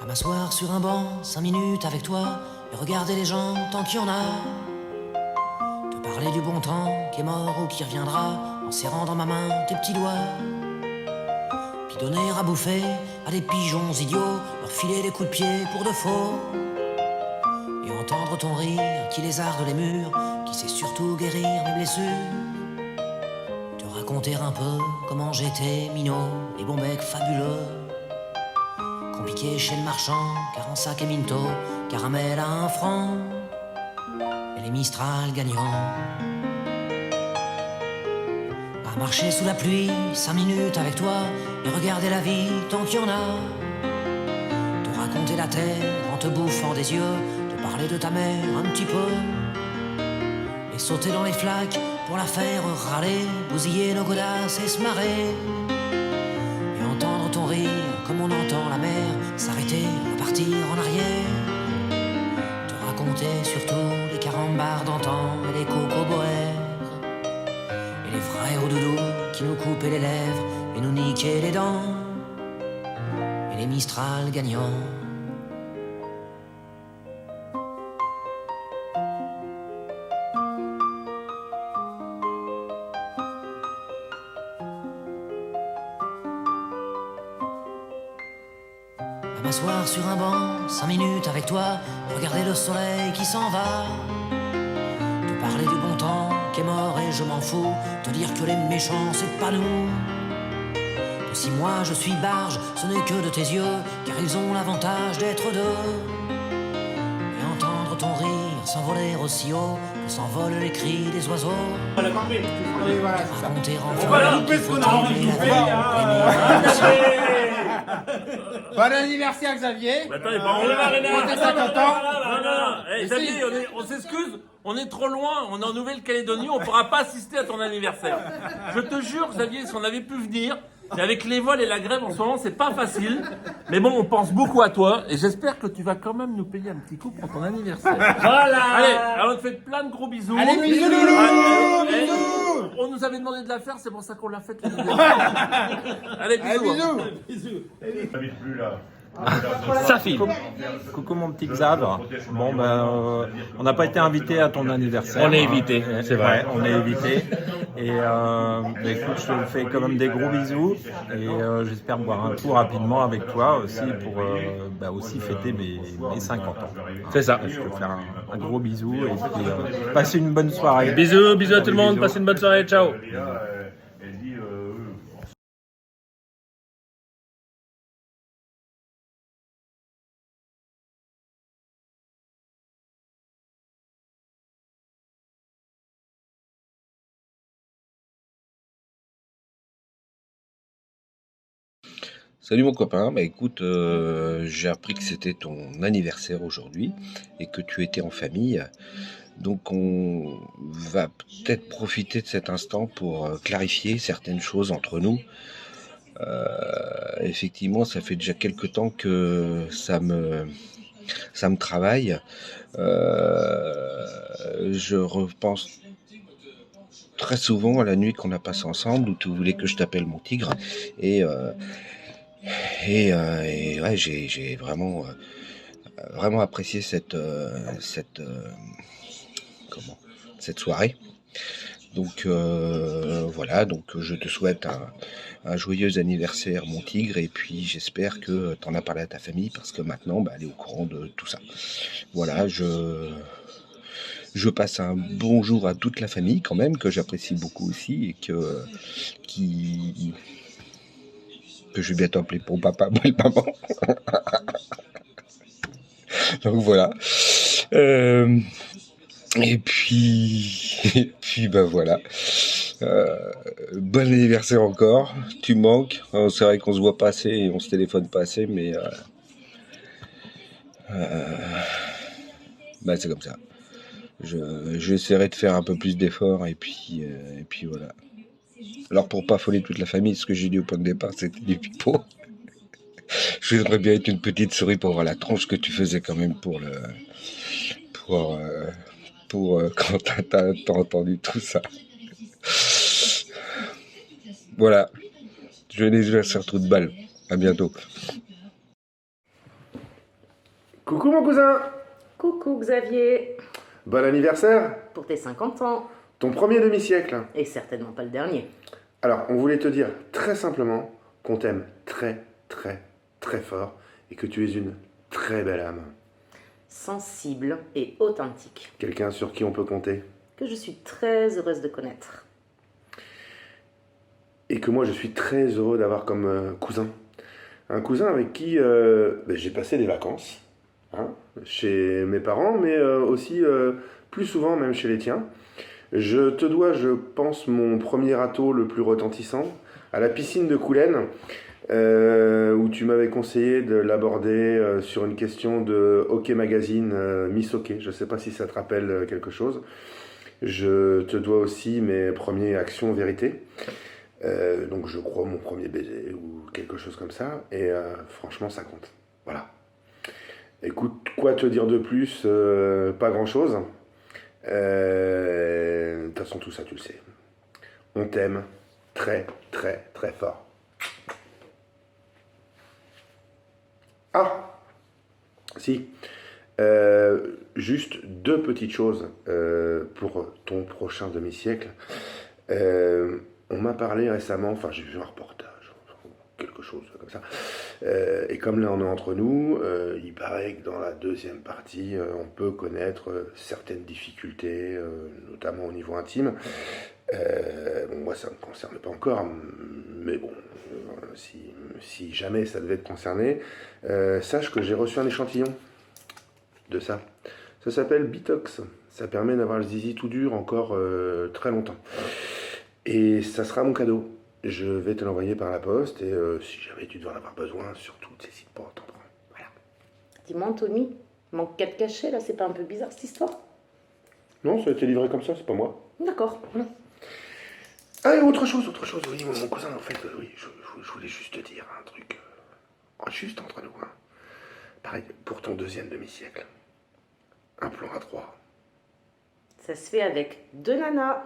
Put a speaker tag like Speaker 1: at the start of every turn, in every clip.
Speaker 1: M'asseoir sur un banc, 5 minutes avec toi, et regarder les gens tant qu'il y en a. Te parler du bon temps qui est mort ou qui reviendra, en serrant dans ma main tes petits doigts. Puis donner à bouffer à des pigeons idiots, leur filer des coups de pied pour de faux. Et entendre ton rire qui lézarde les murs, qui sait surtout guérir mes blessures. Te raconter un peu comment j'étais minot, les bons becs fabuleux. Compliqué chez le marchand, car en sac et minto, caramel à 1 franc, et les Mistral gagnants. À marcher sous la pluie, 5 minutes avec toi, et regarder la vie tant qu'il y en a. Te raconter la terre en te bouffant des yeux, te parler de ta mère un petit peu. Et sauter dans les flaques pour la faire râler, bousiller nos godasses et se marrer. Et entendre ton rire comme on entend la mer s'arrêter, repartir en arrière. Te raconter surtout les carambars d'antan et les cocoboères. Et les frères au doudou qui nous coupaient les lèvres et nous niquaient les dents. Et les Mistral gagnants. À m'asseoir sur un banc, 5 minutes avec toi, regarder le soleil qui s'en va. Te parler du bon temps qui est mort et je m'en fous, te dire que les méchants c'est pas nous. Que si moi je suis barge, ce n'est que de tes yeux, car ils ont l'avantage d'être deux. Et entendre ton rire s'envoler aussi haut que s'envolent les cris des oiseaux.
Speaker 2: On l'a compris. Oui, voilà, c'est ça.
Speaker 1: Raconter enfin
Speaker 2: On va la couper ce qu'on a envie de bouffer. Bon anniversaire Xavier.
Speaker 3: Attends, il est pas en l'air.
Speaker 2: Pour tes 50 ans.
Speaker 3: Non. Hey, Xavier, on s'excuse, on est trop loin, on est en Nouvelle-Calédonie, on pourra pas assister à ton anniversaire. Je te jure, Xavier, si on avait pu venir, et avec les vols et la grève en ce moment, c'est pas facile. Mais bon, on pense beaucoup à toi, et j'espère que tu vas quand même nous payer un petit coup pour ton anniversaire.
Speaker 2: Voilà.
Speaker 3: Allez, alors on te fait plein de gros bisous.
Speaker 2: Allez, bisous, loulou.
Speaker 3: Allez,
Speaker 2: Bisous.
Speaker 3: on nous avait demandé de la faire, c'est pour ça qu'on l'a faite. Allez, bisous.
Speaker 2: Allez, bisous.
Speaker 4: J'habite plus là.
Speaker 5: Safi. Coucou mon petit Xav. Bon on n'a pas été invité à ton anniversaire.
Speaker 3: On est évité,
Speaker 5: C'est vrai, on est évité. Et écoute, je te fais quand même des gros bisous et j'espère boire un coup rapidement avec toi aussi pour aussi fêter mes 50 ans.
Speaker 3: C'est ça.
Speaker 5: Je te fais un gros bisou et puis passez une bonne soirée.
Speaker 3: Bisous à tout le monde, passez une bonne soirée, ciao.
Speaker 4: Elle dit
Speaker 6: Salut mon copain, bah écoute, j'ai appris que c'était ton anniversaire aujourd'hui et que tu étais en famille. Donc on va peut-être profiter de cet instant pour clarifier certaines choses entre nous. Effectivement, ça fait déjà quelque temps que ça me travaille. Je repense très souvent à la nuit qu'on a passée ensemble où tu voulais que je t'appelle mon tigre et ouais, j'ai vraiment apprécié cette soirée. Donc voilà, donc je te souhaite un joyeux anniversaire mon tigre et puis j'espère que tu en as parlé à ta famille parce que maintenant elle est au courant de tout ça. Voilà, je passe un bonjour à toute la famille quand même que j'apprécie beaucoup aussi et que je vais bientôt appeler pour papa, moi et maman. Donc voilà. Et puis voilà. Bon anniversaire encore. Tu me manques. C'est vrai qu'on se voit pas assez et on se téléphone pas assez, mais c'est comme ça. J'essaierai de faire un peu plus d'efforts et puis voilà. Alors pour pas affoler toute la famille, ce que j'ai dit au point de départ, c'était du pipeau. Je voudrais bien être une petite souris pour voir la tronche que tu faisais quand même pour quand t'as entendu tout ça. Voilà. Je vais déjà faire trou de balle. À bientôt.
Speaker 2: Coucou mon cousin.
Speaker 7: Coucou Xavier,
Speaker 2: Bon anniversaire.
Speaker 7: pour tes 50 ans,
Speaker 2: Ton premier demi-siècle.
Speaker 7: et certainement pas le dernier.
Speaker 2: Alors, on voulait te dire très simplement qu'on t'aime très, très, très fort et que tu es une très belle âme.
Speaker 7: Sensible et authentique,
Speaker 2: Quelqu'un sur qui on peut compter.
Speaker 7: que je suis très heureuse de connaître.
Speaker 2: Et que moi, je suis très heureux d'avoir comme cousin. Un cousin avec qui j'ai passé des vacances, hein, chez mes parents, mais aussi plus souvent même chez les tiens. Je te dois, je pense, mon premier râteau le plus retentissant, à la piscine de Coulennes, où tu m'avais conseillé de l'aborder sur une question de Hockey Magazine, Miss Hockey. Je ne sais pas si ça te rappelle quelque chose. Je te dois aussi mes premiers Actions Vérité. Donc je crois mon premier baiser ou quelque chose comme ça. Et franchement, ça compte. Voilà. Écoute, quoi te dire de plus? Pas grand-chose. De toute façon, tout ça, tu le sais. On t'aime très, très, très fort. Ah, si. Juste deux petites choses pour ton prochain demi-siècle. On m'a parlé récemment, enfin j'ai vu un reportage, quelque chose comme ça. Et comme là on est entre nous, il paraît que dans la deuxième partie, on peut connaître certaines difficultés, notamment au niveau intime. Bon, moi ça ne me concerne pas encore, mais bon, si jamais ça devait te concerner, sache que j'ai reçu un échantillon de ça. Ça s'appelle Bitox. Ça permet d'avoir le zizi tout dur encore très longtemps. Et ça sera mon cadeau. Je vais te l'envoyer par la poste et si jamais tu dois en avoir besoin, surtout n'hésite pas, t'en prends. Voilà.
Speaker 7: Dis-moi Anthony, manque 4 cachets là, c'est pas un peu bizarre cette histoire?
Speaker 2: Non, ça a été livré comme ça, c'est pas moi.
Speaker 7: D'accord.
Speaker 2: Ah, et autre chose, oui, mon cousin, en fait, oui, je voulais juste te dire un truc, juste entre nous, hein. Pareil, pour ton deuxième demi-siècle, un plan à 3.
Speaker 7: Ça se fait avec 2 nanas.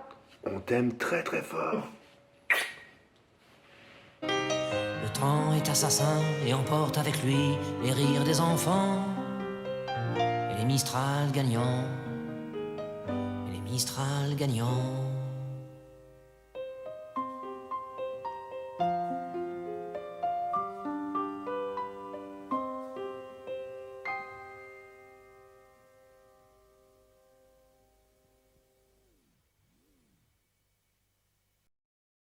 Speaker 2: On t'aime très très fort.
Speaker 1: Le temps est assassin et emporte avec lui les rires des enfants et les Mistral gagnants. Et les Mistral gagnants.